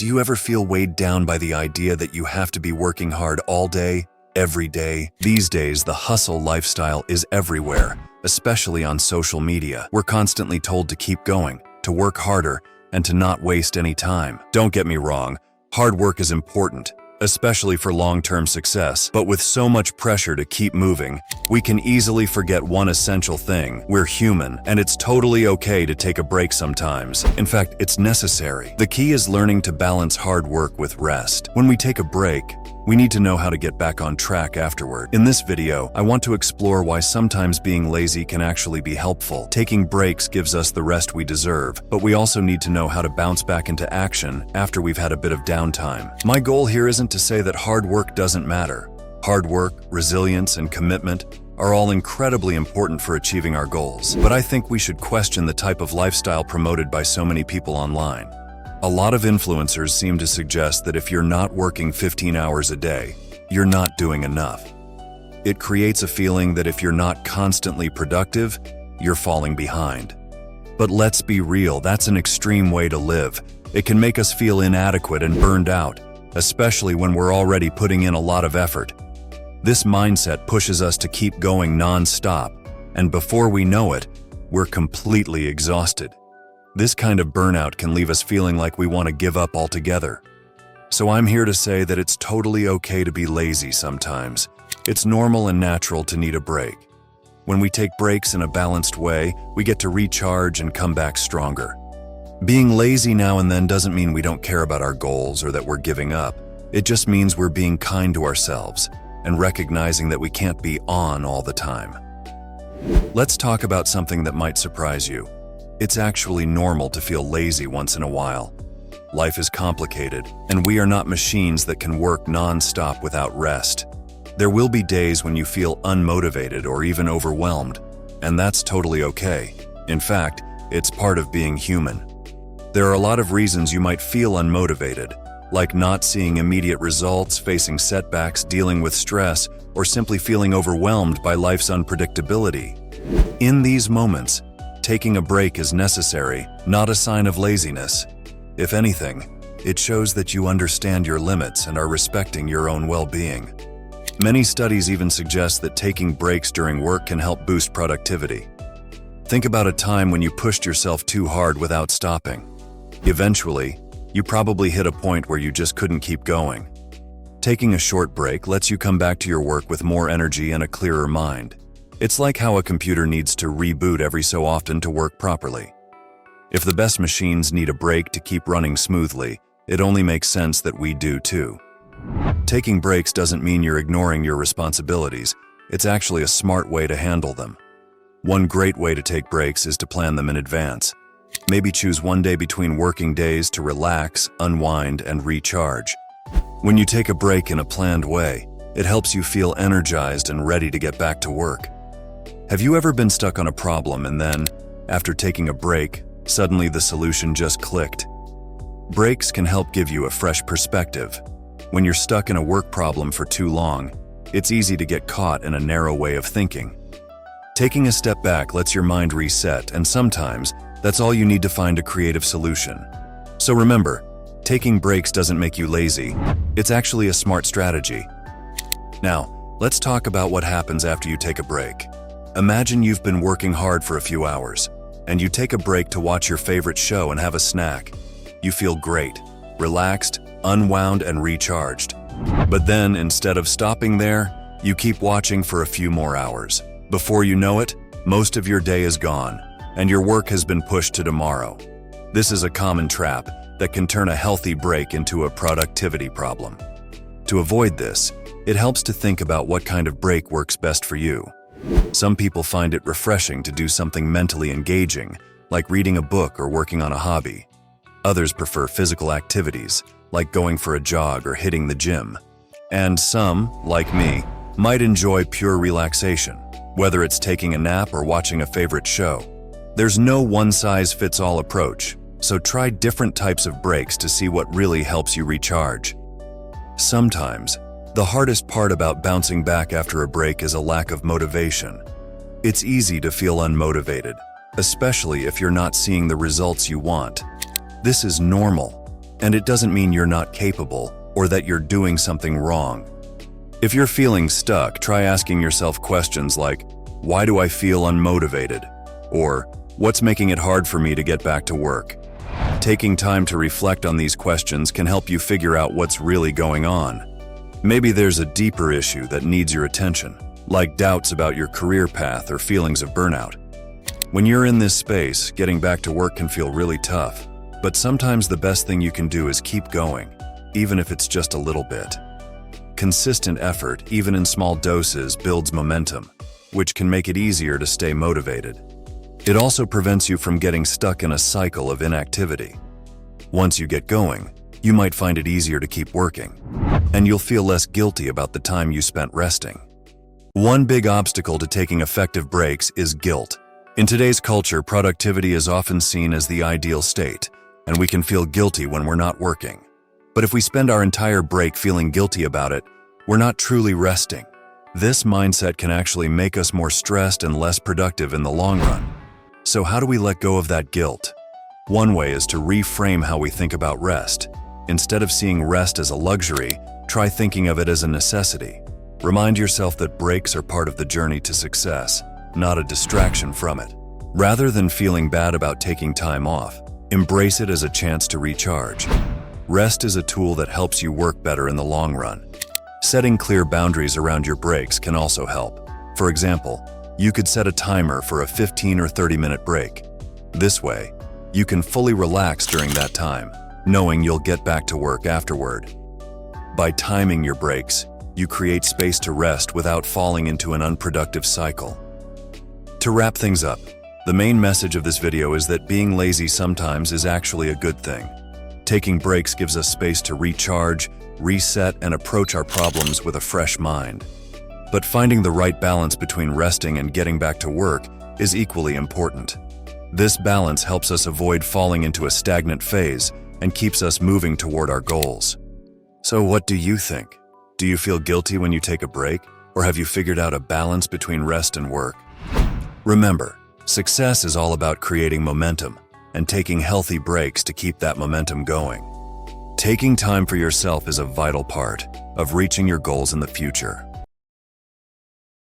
you ever feel weighed down by the idea that you have to be working hard all day, every day? These days, the hustle lifestyle is everywhere, especially on social media. We're constantly told to keep going, to work harder, and to not waste any time. Don't get me wrong, hard work is important, especially for long-term success. But with so much pressure to keep moving, we can easily forget one essential thing. We're human, and it's totally okay to take a break sometimes. In fact, it's necessary. The key is learning to balance hard work with rest. When we take a break, we need to know how to get back on track afterward. In this video, I want to explore why sometimes being lazy can actually be helpful. Taking breaks gives us the rest we deserve, but we also need to know how to bounce back into action after we've had a bit of downtime. My goal here isn't to say that hard work doesn't matter. Hard work, resilience, and commitment are all incredibly important for achieving our goals. But I think we should question the type of lifestyle promoted by so many people online. A lot of influencers seem to suggest that if you're not working 15 hours a day, you're not doing enough. It creates a feeling that if you're not constantly productive, you're falling behind. But let's be real, that's an extreme way to live. It can make us feel inadequate and burned out, especially when we're already putting in a lot of effort. This mindset pushes us to keep going non-stop, and before we know it, we're completely exhausted. This kind of burnout can leave us feeling like we want to give up altogether. So I'm here to say that it's totally okay to be lazy sometimes. It's normal and natural to need a break. When we take breaks in a balanced way, we get to recharge and come back stronger. Being lazy now and then doesn't mean we don't care about our goals or that we're giving up. It just means we're being kind to ourselves and recognizing that we can't be on all the time. Let's talk about something that might surprise you. It's actually normal to feel lazy once in a while. Life is complicated, and we are not machines that can work non-stop without rest. There will be days when you feel unmotivated or even overwhelmed, and that's totally okay. In fact, it's part of being human. There are a lot of reasons you might feel unmotivated, like not seeing immediate results, facing setbacks, dealing with stress, or simply feeling overwhelmed by life's unpredictability. In these moments, taking a break is necessary, not a sign of laziness. If anything, it shows that you understand your limits and are respecting your own well-being. Many studies even suggest that taking breaks during work can help boost productivity. Think about a time when you pushed yourself too hard without stopping. Eventually, you probably hit a point where you just couldn't keep going. Taking a short break lets you come back to your work with more energy and a clearer mind. It's like how a computer needs to reboot every so often to work properly. If the best machines need a break to keep running smoothly, it only makes sense that we do too. Taking breaks doesn't mean you're ignoring your responsibilities. It's actually a smart way to handle them. One great way to take breaks is to plan them in advance. Maybe choose one day between working days to relax, unwind, and recharge. When you take a break in a planned way, it helps you feel energized and ready to get back to work. Have you ever been stuck on a problem and then, after taking a break, suddenly the solution just clicked? Breaks can help give you a fresh perspective. When you're stuck in a work problem for too long, it's easy to get caught in a narrow way of thinking. Taking a step back lets your mind reset, and sometimes that's all you need to find a creative solution. So remember, taking breaks doesn't make you lazy. It's actually a smart strategy. Now, let's talk about what happens after you take a break. Imagine you've been working hard for a few hours, and you take a break to watch your favorite show and have a snack. You feel great, relaxed, unwound, and recharged. But then, instead of stopping there, you keep watching for a few more hours. Before you know it, most of your day is gone, and your work has been pushed to tomorrow. This is a common trap that can turn a healthy break into a productivity problem. To avoid this, it helps to think about what kind of break works best for you. Some people find it refreshing to do something mentally engaging, like reading a book or working on a hobby. Others prefer physical activities, like going for a jog or hitting the gym. And some, like me, might enjoy pure relaxation, whether it's taking a nap or watching a favorite show. There's no one-size-fits-all approach, so try different types of breaks to see what really helps you recharge. Sometimes, the hardest part about bouncing back after a break is a lack of motivation. It's easy to feel unmotivated, especially if you're not seeing the results you want. This is normal. And it doesn't mean you're not capable or that you're doing something wrong. If you're feeling stuck, try asking yourself questions like, why do I feel unmotivated? Or, what's making it hard for me to get back to work? Taking time to reflect on these questions can help you figure out what's really going on. Maybe there's a deeper issue that needs your attention, like doubts about your career path or feelings of burnout. When you're in this space, getting back to work can feel really tough, but sometimes the best thing you can do is keep going, even if it's just a little bit. Consistent effort, even in small doses, builds momentum, which can make it easier to stay motivated. It also prevents you from getting stuck in a cycle of inactivity. Once you get going, you might find it easier to keep working, and you'll feel less guilty about the time you spent resting. One big obstacle to taking effective breaks is guilt. In today's culture, productivity is often seen as the ideal state, and we can feel guilty when we're not working. But if we spend our entire break feeling guilty about it, we're not truly resting. This mindset can actually make us more stressed and less productive in the long run. So how do we let go of that guilt? One way is to reframe how we think about rest. Instead of seeing rest as a luxury, try thinking of it as a necessity. Remind yourself that breaks are part of the journey to success, not a distraction from it. Rather than feeling bad about taking time off, embrace it as a chance to recharge. Rest is a tool that helps you work better in the long run. Setting clear boundaries around your breaks can also help. For example, you could set a timer for a 15 or 30-minute break. This way, you can fully relax during that time, knowing you'll get back to work afterward. By timing your breaks, you create space to rest without falling into an unproductive cycle. To wrap things up, the main message of this video is that being lazy sometimes is actually a good thing. Taking breaks gives us space to recharge, reset, and approach our problems with a fresh mind. But finding the right balance between resting and getting back to work is equally important. This balance helps us avoid falling into a stagnant phase and keeps us moving toward our goals. So what do you think? Do you feel guilty when you take a break, or have you figured out a balance between rest and work? Remember, success is all about creating momentum and taking healthy breaks to keep that momentum going. Taking time for yourself is a vital part of reaching your goals in the future.